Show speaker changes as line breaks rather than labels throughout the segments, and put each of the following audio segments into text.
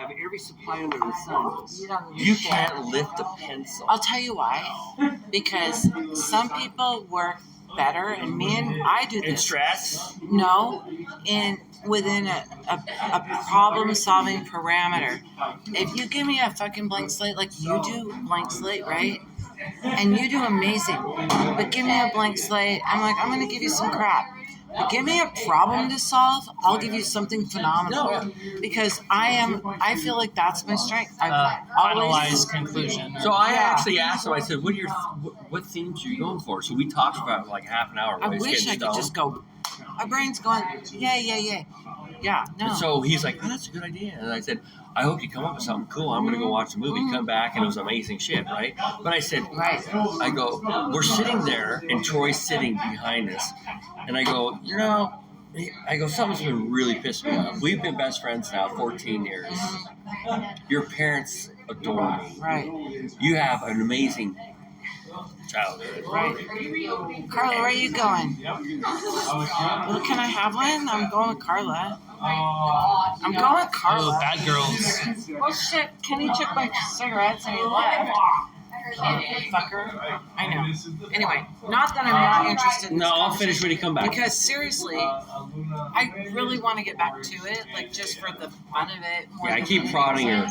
have every supply under the sun.
You don't
You can't lift a pencil.
I'll tell you why. Because some people work better, and I do
In
this.
stress?
No, within a problem-solving parameter. If you give me a fucking blank slate like you do, blank slate, right? And you do amazing. But give me a blank slate, I'm like, I'm going to give you some crap. But give me a problem to solve, I'll give you something phenomenal.
No.
Because I feel like that's my strength.
Finalized conclusion.
So I actually asked him, I said, what themes are you going for? So we talked about it for like half an hour.
I wish I could just go, my brain's going, yeah. Yeah, no.
And so he's like, oh, that's a good idea. And I said, I hope you come up with something cool. I'm going to go watch the movie, come back, and it was amazing shit, right? But I said,
Right.
I go, we're sitting there, and Troy's sitting behind us. And I go, something's been really pissing me off. We've been best friends now 14 years. Your parents adore me.
Right.
You have an amazing childhood.
Right. Carla, where are you going? Well, can I have one? I'm going with Carla. I'm going with Carla.
Oh, bad girls.
Well, shit. Kenny took my cigarettes and he left. Fucker. I know. Anyway, not that I'm not interested in this
No, I'll finish when you come back.
Because seriously, I really want to get back to it, like just for the fun of it.
Yeah, I keep prodding her.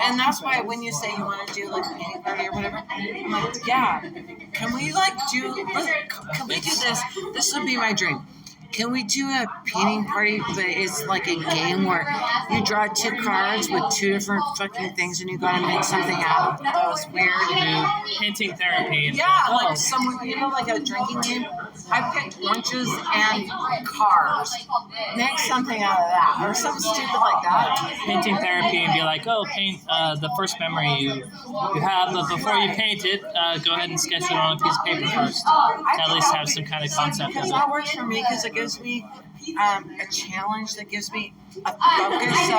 And that's why when you say you want to do like a painting party or whatever, I'm like, yeah, can we do this? This would be my dream. Can we do a painting party, but it's like a game where you draw 2 cards with 2 different fucking things and you gotta make something out of those weird.
Painting therapy.
Yeah, like some, like a drinking game. I picked lunches and cars. Make something out of that, or something stupid like that.
Painting therapy and be like, oh, paint the first memory you have, but before you paint it, go ahead and sketch it on a piece of paper first. To at least have some kind of concept of
Because
it.
that works for me because it gives me a challenge that gives me a focus. So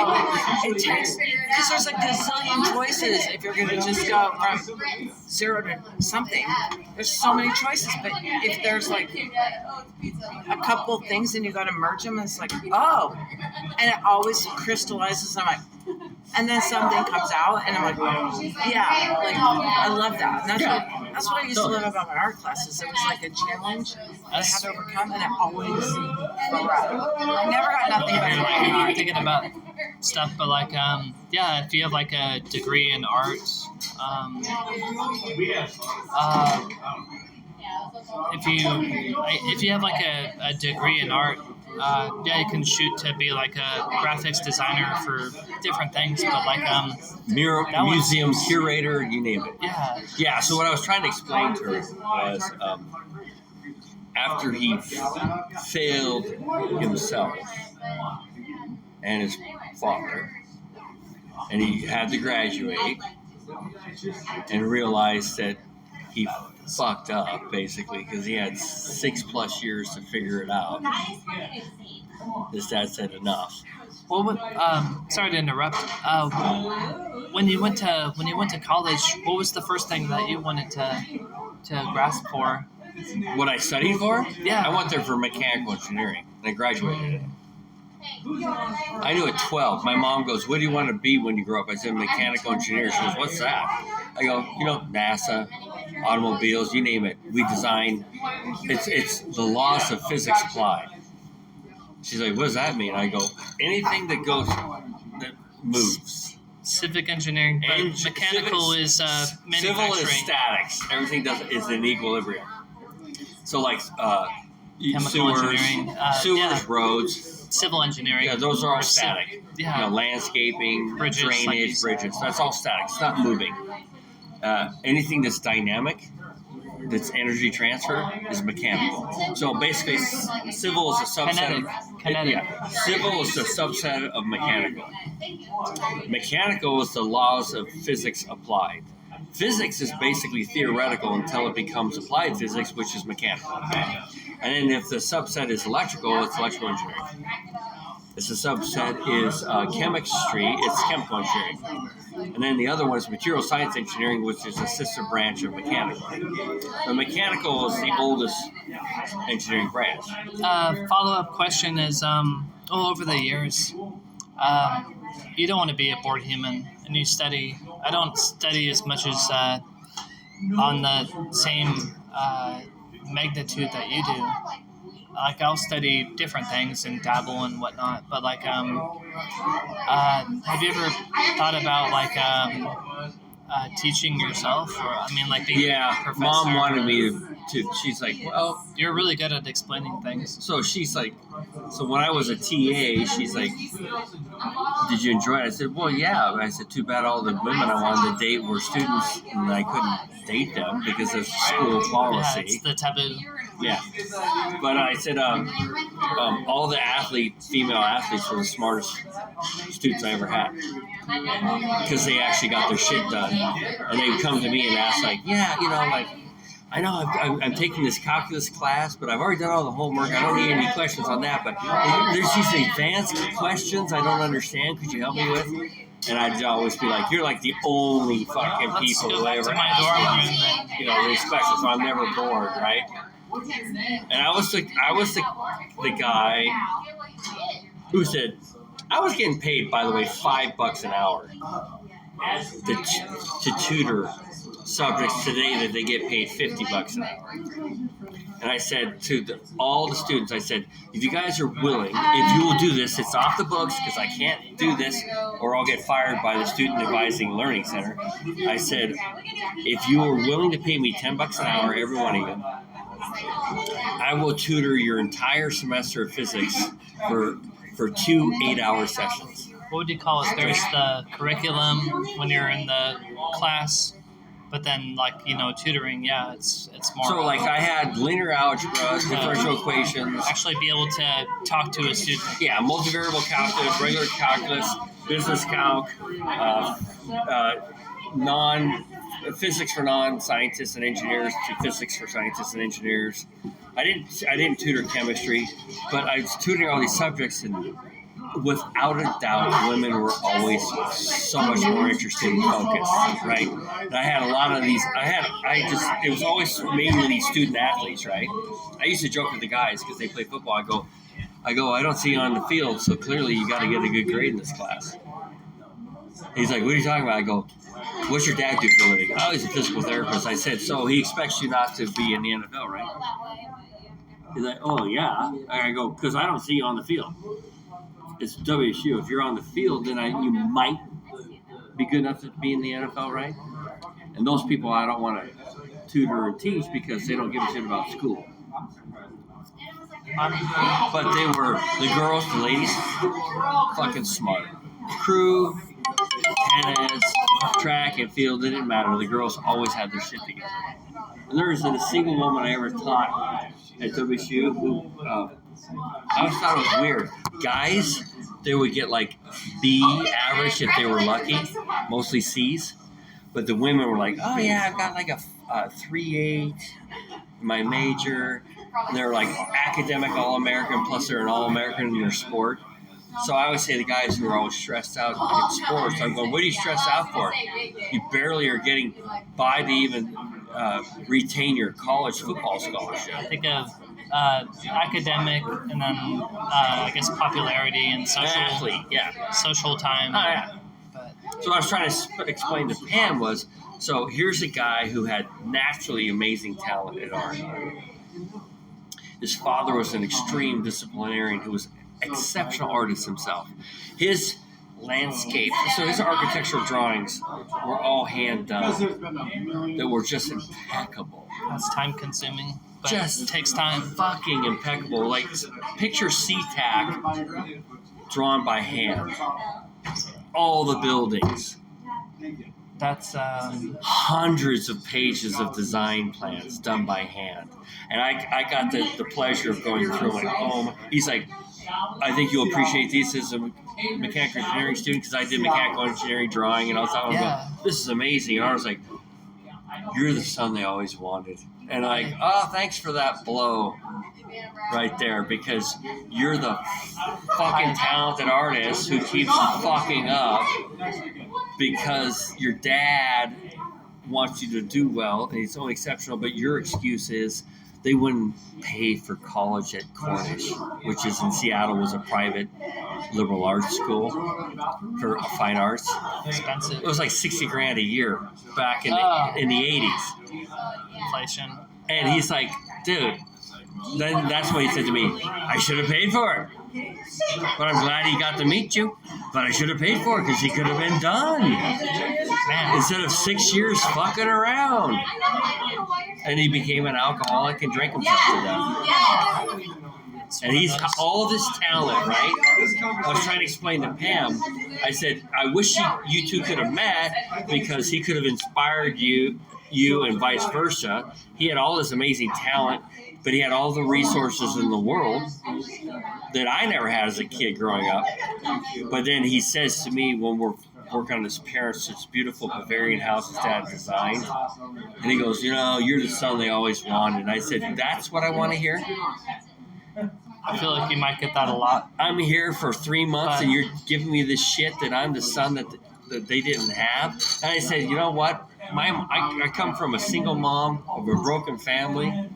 it takes, because there's like a gazillion choices if you're going to just go from 0 to something. There's so many choices, but if there's like a couple things and you got to merge them, it's like, oh, and it always crystallizes. I'm like, and then something comes out, and I'm like, yeah, like I love that. And that's what I used to love about my art classes. It was like a challenge that I had to overcome, and it always I never got nothing better than
I'm
art.
thinking about stuff, but like, yeah, if you have like a degree in art, if you have like a degree in art, yeah, you can shoot to be like a graphics designer for different things, but like
Museum curator, you name it.
yeah.
Yeah, so what I was trying to explain to her was after he failed himself and his father, and he had to graduate and realized that he fucked up, basically, because he had 6+ years to figure it out. His dad said enough.
Well, sorry to interrupt. When you went to college, what was the first thing that you wanted to grasp for?
What I studied for?
Yeah.
I went there for mechanical engineering, and I graduated. I knew at 12. My mom goes, what do you want to be when you grow up? I said, mechanical engineer. She goes, what's that? I go, NASA, automobiles, you name it. We design. It's the laws of physics applied. She's like, what does that mean? I go, anything that moves.
Civic engineering, but mechanical is manufacturing.
Civil is statics. Everything is in equilibrium. So like
Chemical
sewers,
engineering, yeah.
roads.
Civil engineering.
Yeah, those are all static.
Yeah.
Landscaping,
Bridges,
drainage,
like you said.
bridges. That's all static. It's not moving. Anything that's dynamic, that's energy transfer, is mechanical. So basically, civil is a subset.
Kinetic.
Yeah, civil is a subset of mechanical. Mechanical is the laws of physics applied. Physics is basically theoretical until it becomes applied physics, which is mechanical. And then if the subset is electrical, it's electrical engineering. If the subset is chemistry, it's chemical engineering. And then the other one is material science engineering, which is a sister branch of mechanical. The mechanical is the oldest engineering branch.
Follow-up question is, over the years, you don't want to be a bored human, and you study. I don't study as much as on the same magnitude that you do. Like I'll study different things and dabble and whatnot, but like have you ever thought about like teaching yourself, or I mean like being a professor?
Mom wanted me to. She's like, well,
You're really good at explaining things.
so she's like, so when I was a TA, she's like, did you enjoy it? I said, well, yeah. I said, too bad all the women I wanted to date were students, and I couldn't date them because of school
Yeah,
policy.
it's the taboo.
Yeah, but I said, all the female athletes were the smartest students I ever had because they actually got their shit done, and they would come to me and ask like, yeah, like, I know I'm taking this calculus class, but I've already done all the homework. I don't need any questions on that, but there's these advanced questions I don't understand. Could you help me with? And I'd always be like, you're like the only fucking
Let's
people
go
who
back
ever
to my dorm room.
these questions, so I'm never bored, right? And I was the guy who said, I was getting paid, by the way, $5 an hour to tutor subjects today that they get paid $50 an hour. And I said to all the students, I said, if you guys are willing, if you will do this, it's off the books because I can't do this or I'll get fired by the Student Advising Learning Center. I said, if you are willing to pay me $10 an hour, every one of you, I will tutor your entire semester of physics for 2 8-hour sessions.
What would you call it? There's the curriculum when you're in the class, but then like tutoring. Yeah, it's more.
So like I had linear algebra, differential equations.
Actually, be able to talk to a student.
Yeah, multivariable calculus, regular calculus, business calc, physics for non-scientists and engineers to physics for scientists and engineers. I didn't tutor chemistry, but I was tutoring all these subjects, and without a doubt, women were always so much more interested in focus, right? And I had a lot of these. It was always mainly these student athletes, right? I used to joke with the guys because they play football. I go, I don't see you on the field, so clearly you got to get a good grade in this class. He's like, what are you talking about? I go, what's your dad do for a living? Oh, he's a physical therapist. I said, so he expects you not to be in the NFL, right? He's like, oh, yeah. I go, because I don't see you on the field. It's WSU. If you're on the field, then you might be good enough to be in the NFL, right? And those people I don't want to tutor or teach because they don't give a shit about school. But the girls, the ladies, fucking smart. Crew, tennis, track and field, it didn't matter. The girls always had their shit together. And there isn't a single woman I ever taught at WSU who, I always thought it was weird. Guys, they would get like B average if they were lucky, mostly C's. But the women were like, oh yeah, I've got like a 3.8 in my major. And they're like academic All-American, plus they're an All-American in their sport. So I always say the guys who are always stressed out in sports, I'm going, what are you stressed out for? You barely are getting by to even retain your college football scholarship.
Think of academic and then I guess popularity and social time.
Oh, yeah. So what I was trying to explain to Pam was, so here's a guy who had naturally amazing talent at art. His father was an extreme disciplinarian who was exceptional artist himself. His landscape, so his architectural drawings were all hand done that were just impeccable.
It's time consuming, but
Just
it takes time.
Fucking impeccable. Like picture SeaTac drawn by hand. All the buildings.
That's
Hundreds of pages of design plans done by hand. And I got the pleasure of going through like, oh, he's like, I think you'll appreciate these as a mechanical engineering student because I did mechanical engineering drawing and I was like, this is amazing. And I was like, you're the son they always wanted. And like, oh, thanks for that blow right there because you're the fucking talented artist who keeps fucking up because your dad wants you to do well and he's only exceptional, but your excuse is they wouldn't pay for college at Cornish, which is in Seattle, was a private liberal arts school for fine arts.
Expensive.
It was like 60 grand a year back in the 80s.
Inflation.
And he's like, dude, then that's what he said to me. I should have paid for it. But I'm glad he got to meet you. But I should have paid for it because he could have been done.
Man.
Instead of 6 years fucking around. And he became an alcoholic and drank himself to death. And he's all this talent, right? I was trying to explain to Pam. I said, I wish you two could have met because he could have inspired you and vice versa. He had all this amazing talent, but he had all the resources in the world that I never had as a kid growing up. But then he says to me when we're working on his parents' this beautiful Bavarian house his dad designed, and he goes, you're the son they always wanted. And I said, that's what I want to hear?
I feel like you might get that a lot.
I'm here for 3 months and you're giving me this shit that I'm the son that they didn't have. And I said, you know what? I come from a single mom of a broken family,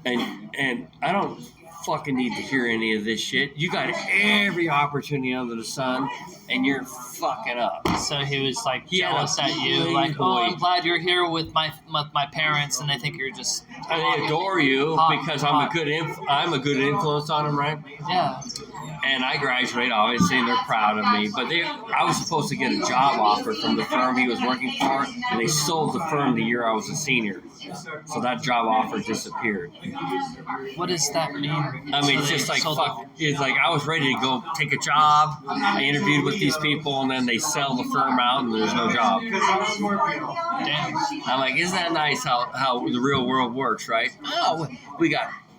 and I don't fucking need to hear any of this shit. You got every opportunity under the sun, and you're fucking up.
So he was like
He had
jealous
a
at you, like, oh,
playboy.
I'm glad you're here with my parents, and they think you're just
And they adore you
Hot,
because I'm a
hot.
good influence on them, right?
yeah.
And I graduated, obviously, and they're proud of me. But I was supposed to get a job offer from the firm he was working for, and they sold the firm the year I was a senior. So that job offer disappeared.
What does that mean?
I mean, it's
So
just
they
like,
sold
fuck. It's like I was ready to go take a job. I interviewed with these people, and then they sell the firm out, and there's no job.
Damn.
I'm like, isn't that nice how the real world works, right? Oh,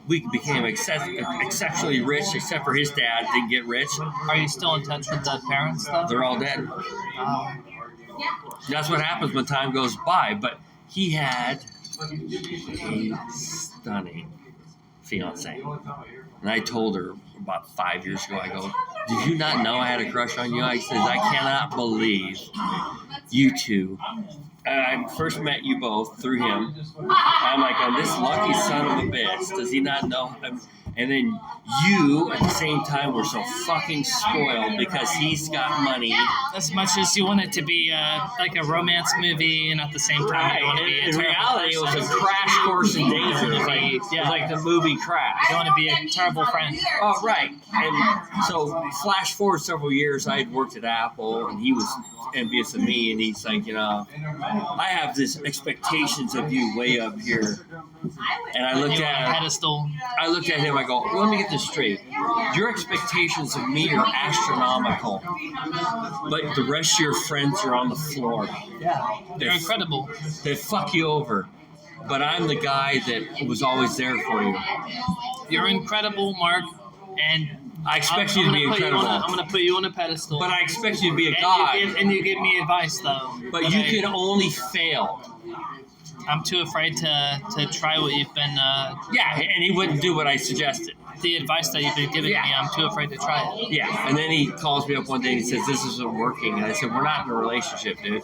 we became exceptionally rich, except for his dad didn't get rich.
Are you still in touch with the parents, though?
They're all dead.
Um,
That's what happens when time goes by. But he had a stunning fiance. And I told her about 5 years ago, I go, did you not know I had a crush on you? I said, I cannot believe you two. I first met you both through him. I'm like, oh, this lucky son of a bitch. Does he not know? And then you, at the same time, were so fucking spoiled because he's got money.
as much as you want it to be like a romance movie, and at the same time you want to be a
In
terrible
reality, it was a
person.
crash course in danger. It was like,
Yeah.
it was like the movie Crash.
You want to be a terrible friend.
Oh, right. And so, flash forward several years, I had worked at Apple, and he was envious of me, and he's like, I have this expectations of you way up here. And I looked
You on a
at
pedestal.
him, I go, well, let me get this straight. Your expectations of me are astronomical, but the rest of your friends are on the floor.
Yeah. You're
They-
incredible.
They fuck you over. But I'm the guy that was always there for you.
You're incredible, Mark. And
I expect you to be incredible.
I'm going to put you on a pedestal.
But I expect you to be a
and
god.
and you give me advice, though.
But you can only fail.
I'm too afraid to try what you've been.
Yeah, and he wouldn't do what I suggested.
The advice that you've been giving
Yeah.
me, I'm too afraid to try it.
Yeah, and then he calls me up one day and he says, this isn't working. And I said, we're not in a relationship, dude.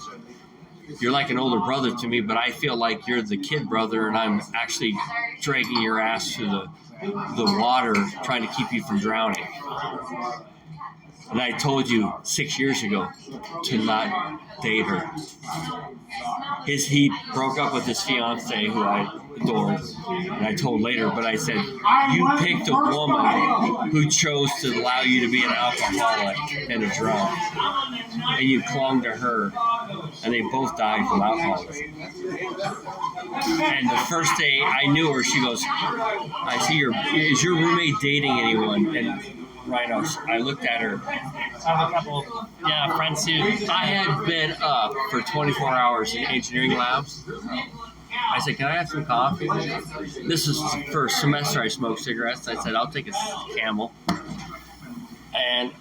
You're like an older brother to me, but I feel like you're the kid brother, and I'm actually dragging your ass through the water trying to keep you from drowning. And I told you 6 years ago to not date her. He broke up with his fiance, who I adored, and I told later, but I said, you picked a woman who chose to allow you to be an alcoholic and a drunk, and you clung to her, and they both died from alcoholism. And the first day I knew her, she goes, I see is your roommate dating anyone? And Rhino, I looked at her.
I have a couple, friends who.
I had been up for 24 hours in engineering labs. I said, can I have some coffee? This is the first semester I smoked cigarettes. I said, I'll take a Camel. And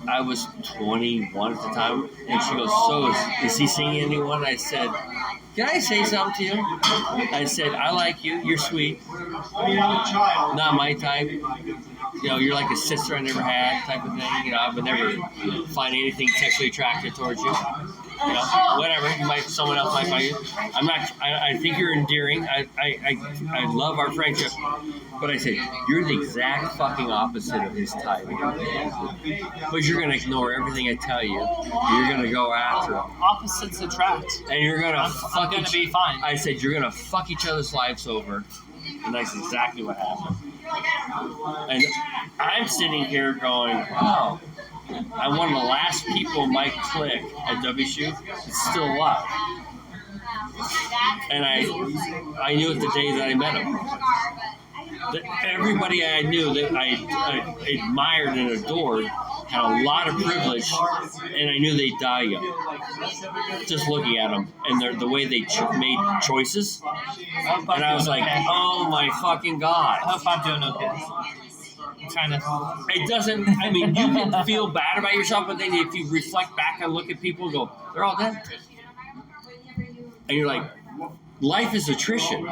I was 21 at the time. And she goes, so is he seeing anyone? I said, can I say something to you? I said, I like you. You're sweet. Not my type. you're like a sister I never had type of thing. I would never find anything sexually attractive towards you. Whatever. Someone else might find you. I'm not. I think you're endearing. I love our friendship, but I say you're the exact fucking opposite of his type. But you're gonna ignore everything I tell you. You're gonna go after him,
Opposites attract.
and you're gonna
I'm gonna be fine.
I said you're gonna fuck each other's lives over, and that's exactly what happened. And I'm sitting here going, oh. I'm one of the last people in my clique at WSU that's still alive. And I knew it the day that I met him. That everybody I knew that I admired and adored had a lot of privilege, and I knew they'd die young. Just looking at them and the way they made choices. And I was like, oh my fucking God.
I hope I'm doing okay. Kind of.
It doesn't. I mean, you can feel bad about yourself, but then if you reflect back and look at people and go, they're all dead. And you're like, life is attrition.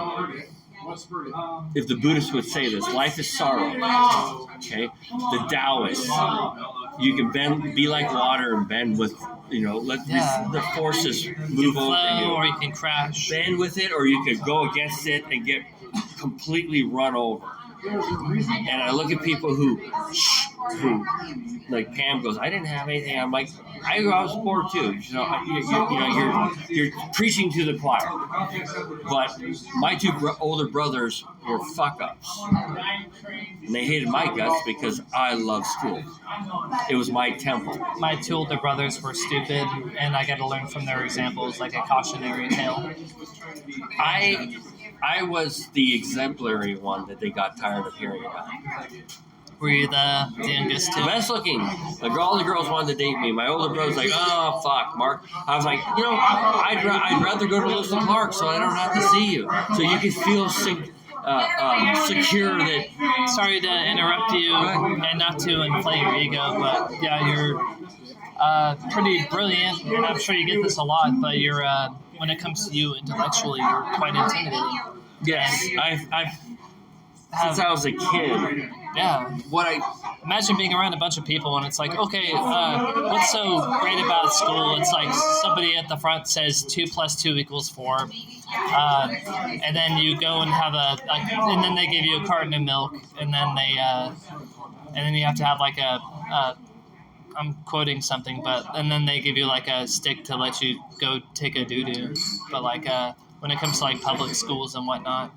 If the Buddhists would say this, life is sorrow. Okay? The Taoists, you can be like water and bend with, let the forces move over
flow,
you.
or you can crash.
Bend with it, or you could go against it and get completely run over. And I look at people who, like Pam goes, I didn't have anything. I'm like, I was poor too. You're preaching to the choir. But my two older brothers were fuck ups, and they hated my guts because I loved school. It was my temple.
My two older brothers were stupid, and I got to learn from their examples, like a cautionary tale.
I was the exemplary one that they got tired of hearing about.
Were you the youngest too?
Best looking. All the girls wanted to date me. My older brother's like, oh, fuck, Mark. I was like, I'd rather go to Lewis and Clark so I don't have to see you. So you can feel secure that...
Sorry to interrupt you and not to inflate your ego, but yeah, you're pretty brilliant, and I'm sure you get this a lot, but you're... when it comes to you intellectually, you're quite intimidating.
Yes, since I was a kid.
Yeah. Imagine being around a bunch of people and it's like, okay, what's so great about school? It's like somebody at the front says 2 + 2 = 4, and then you go and have and then they give you a carton of milk, and then you have to have like I'm quoting something, and then they give you like a stick to let you go take a doo-doo. But when it comes to like public schools and whatnot,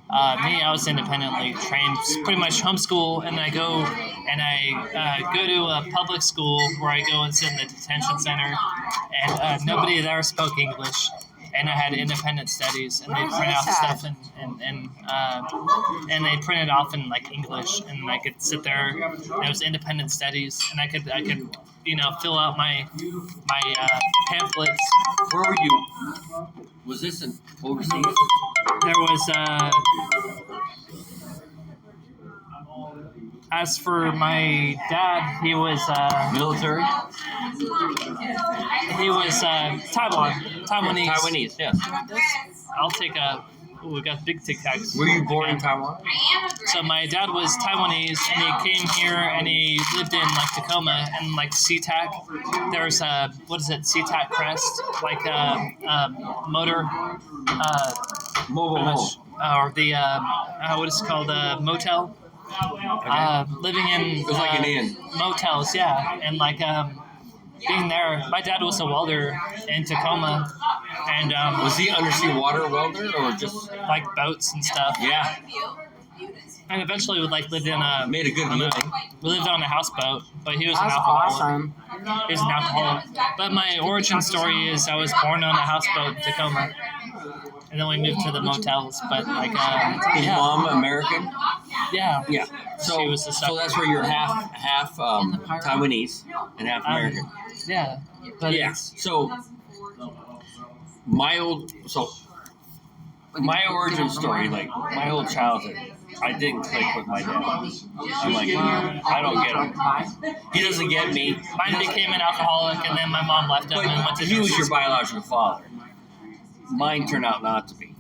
I was independently trained, pretty much homeschool, and I go to a public school where I go and sit in the detention center, and nobody there spoke English. And I had independent studies, and they print out stuff and they print it off in like English, and I could sit there. And it was independent studies, and I could fill out my pamphlets.
Where were you? Was this in overseas?
There was as for my dad, he was
military.
He was Taiwanese.
Taiwanese, yes.
I'll take a. Ooh, we got big Tic Tacs.
Were you born in Taiwan?
So my dad was Taiwanese, and he came here and he lived in like Tacoma and like SeaTac. There's SeaTac Crest, like motor.
Mobile home.
Or the what is it called? Motel. Living in
it was like an inn.
Motels, yeah, and like being there. My dad was a welder in Tacoma, and
was he undersea water welder or just
like boats and stuff?
Yeah.
And eventually, we lived in a
made a good living.
We lived on a houseboat, but he was an alcoholic. Awesome. He was an alcoholic. But my origin story is I was born on a houseboat in Tacoma. And then we moved to the motels, but
Is mom American?
Yeah.
Yeah. So that's where you're half Taiwanese and half American.
Yeah. But
yeah. So my origin story, like my whole childhood, I didn't click with my dad. I'm like, I don't get him. He doesn't get me.
Mine became an alcoholic, and then my mom left him and went to.
He was your biological father. Mine turned out not to be.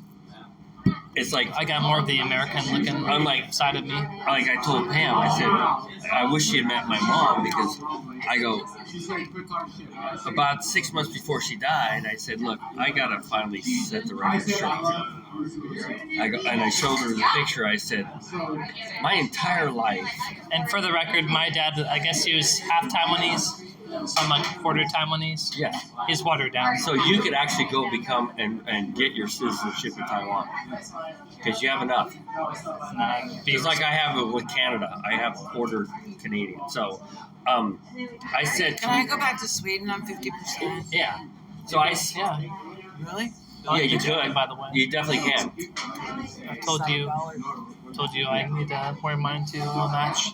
it's like
I got more of the American looking
I'm like-
side of me.
like I told Pam, I said, I wish she had met my mom because I go, about 6 months before she died, I said, look, I gotta finally set the record straight. I go, and I showed her the picture. I said, my entire life.
And for the record, my dad, I guess he was half Taiwanese, some like quarter Taiwanese.
Yeah.
He's watered down.
So you could actually go become and get your citizenship in Taiwan because you have enough. It's like I have it with Canada. I have a quarter Canadian. So I said,
Can I go back to Sweden? I'm 50%.
yeah. So I,
Yeah.
Really?
I like
yeah, you
the jacket,
could.
by the way.
You definitely can.
I told you I need to wear mine to match.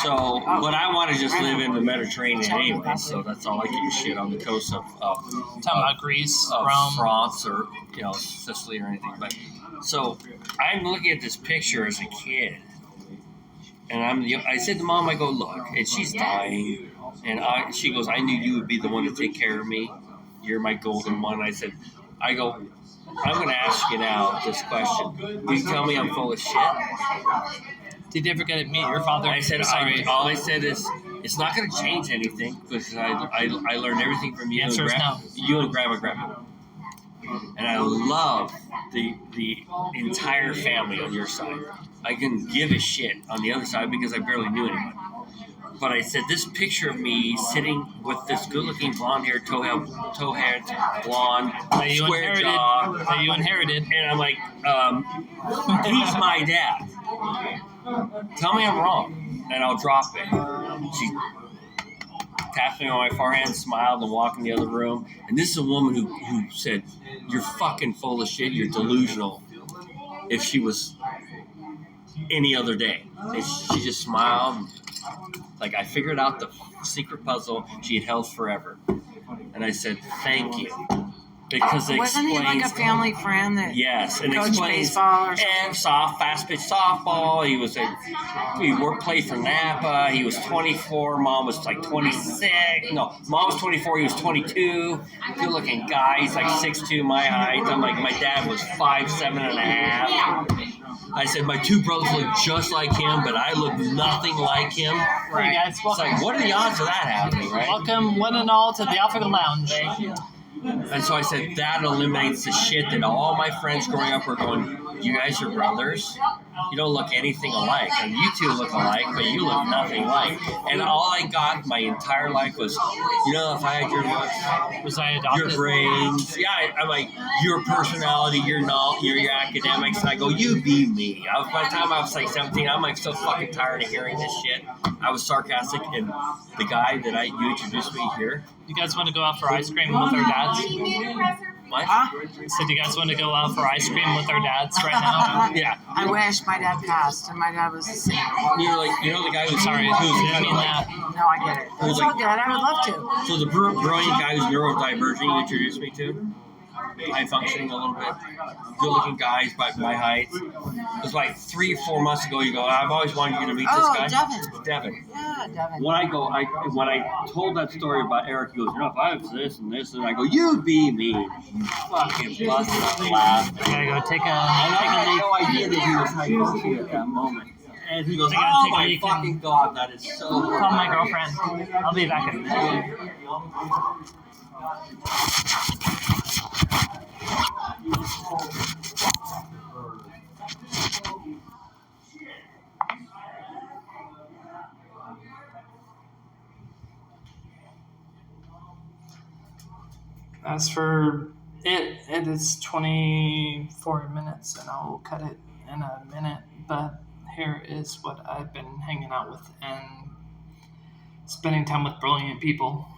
So, but I want to just live in the Mediterranean anyway. So that's all I give a shit on the coast of
Talking about Greece,
of
Rome.
France or Sicily or anything. But so I'm looking at this picture as a kid, and I said to Mom, I go, look, and she's dying, and she goes, I knew you would be the one to take care of me. You're my golden one. I go, I'm going to ask you now this question. You tell me I'm full of shit.
Did you ever get to meet your father?
I said,
Sorry.
all I said is, it's not going to change anything because I learned everything from you.
The answer is no.
You and Grandma. And I love the entire family on your side. I can give a shit on the other side because I barely knew anyone. But I said, this picture of me sitting with this good-looking blonde-haired, toe-haired, blonde, square jaw.
That you inherited.
And I'm like, he's my dad. Tell me I'm wrong, and I'll drop it. She tapped me on my forehead, smiled, and walked in the other room. And this is a woman who said, you're fucking full of shit, you're delusional. If she was any other day. And she just smiled. Like, I figured out the secret puzzle she had held forever. And I said, thank you. Because it
Wasn't he like a
explains...
family friend that
Yes, and
coached
explains
baseball or something?
and fast pitch softball. He played for Napa. He was 24. Mom was like 26. No, Mom was 24. He was 22. Good looking guy. He's like 6'2", my height. I'm like, my dad was 5'7" and a half. I said my two brothers look just like him, but I look nothing like him.
Right, guys.
It's
Welcome.
like, what are the odds of that happening, right?
Welcome, one and all, to the African Lounge.
And so I said, that eliminates the shit that all my friends growing up were going, you guys are brothers? You don't look anything alike. And you two look alike, but you look nothing alike. And all I got my entire life was, if I had your looks,
Was I adopted?
your brains, I'm like, your personality, your knowledge, your academics. And I go, you be me. By the time I was like 17, I'm like so fucking tired of hearing this shit. I was sarcastic. And the guy that you introduced me here.
You guys want to go out for ice cream with our dads?
What?
So do you guys want to go out for ice cream with our dads right now?
Yeah.
I wish my dad passed and my dad was the same.
The guy who's
Sorry, didn't mean that.
No, I get it. It's all good. I would love to.
So the brilliant guy who's neurodivergent you introduced me to, high functioning a little bit, good looking guy, he's by my height. It was like 3 or 4 months ago. You go, I've always wanted you to meet this guy. Devin.
Yeah, Devin.
When I told that story about Eric, he goes, if I have this and this, and I go, you be me. Fucking busted up laughing.
I gotta go take
And I
a
had
leak.
no idea that he was high functioning at that moment. And he goes,
I gotta
oh
take a
my
leak
fucking God, that is so
Call my girlfriend. I'll be back in a minute. As for it is 24 minutes, and I'll cut it in a minute. But here is what I've been hanging out with and spending time with brilliant people.